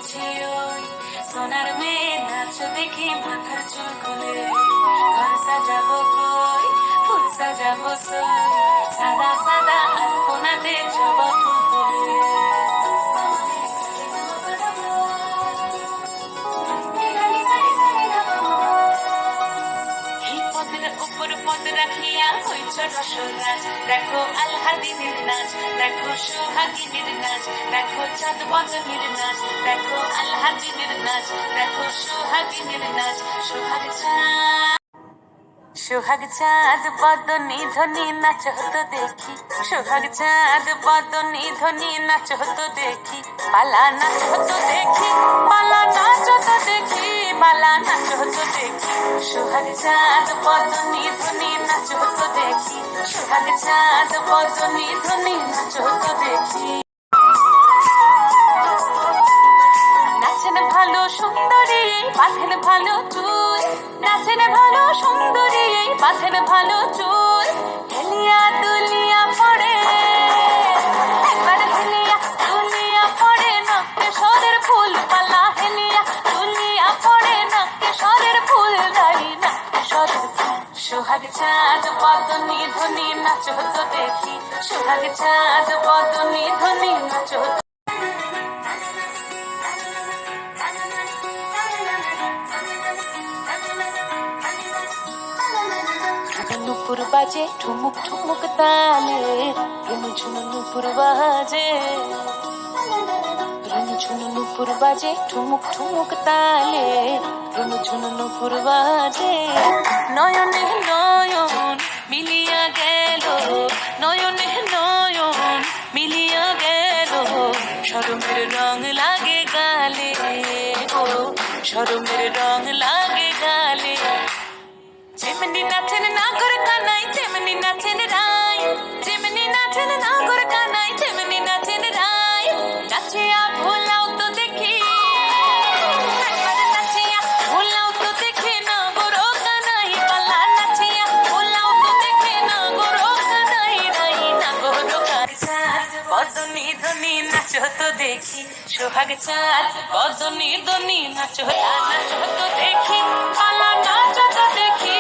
বুঝি ওই সোনার মেয়ে নাচ দেখি মাথার চুল খুলে ঘর সাজাবো কই ফুল সাজাবো সই সাদা সাদা আলপনাতে জবা ফুল তুলে উপর পদ রাখিয়া হইছ রসরাজ দেখো আলহাদিনের নাচ দেখো সোহাগিনীর নাচ দেখো চাঁদ বদনের নাচ দেখো আলহাদিনের নাচ দেখো সোহাগিনীর নাচ সোহাগ চাঁদ বদনী ধ্বনি নাচ হতো দেখি সোহাগ চাঁদ বদনী ধ্বনি নাচ হতো দেখি পালা নাচ হতো দেখি পালা নাচ হতো দেখি পালা নাচ হতো দেখি সোহাগ চাঁদ বদনী ধ্বনি নাচ হতো দেখি সোহাগ চাঁদ বদনী ধ্বনি নাচ হতো দেখি নাচেন ভালো সুন্দরী বাঁধেন ভালো চুল নাচেন ভালো সুন্দরী বাঁধেন ভালো চুল হেলিয়া দুলিয়া পড়ে একবার হেলিয়া দুলিয়া পড়ে নক্কেশ্বরের ফুল পালা হেলিয়া দুলিয়া পড়ে নক্কেশ্বরের ফুল দাঁড়ি নক্কেশ্বরের ফুল সোহাগ চাঁদ বদনী ধ্বনি নাচ হতো দেখি সোহাগ চাঁদ বদনী ধ্বনি নাচ হতো নুপুর বাজে ঠুমুক ঠুমুক তালে ঝুনু নুপুর বাজে ঝুনু নুপুর বাজে ঠুমুক ঠুমুক তালে ঝুনু নুপুর বাজে নয়নে নয়ন মিলিয়া গেল নয়নে নয়ন মিলিয়া গেল শরমের রং লাগে গালে গো শরমের রং লাগে গালে যেমনি নাচেন নাগর কানাই তেমনি নাচেন রায় যেমনি নাচেন নাগর কানাই তেমনি নাচেন রায় নাচিয়া ভোলাও তো দেখি একবার নাচিয়া ভোলাও তো দেখি নাগর কানাই পালা নাচিয়া ভোলাও তো দেখি নাগর কানাই রাই নাগর চাঁদ বদনী ধ্বনি নাচ হতো দেখি সোহাগ চাঁদ বদনী ধ্বনি নাচ হতো দেখি পালা নাচ হতো দেখি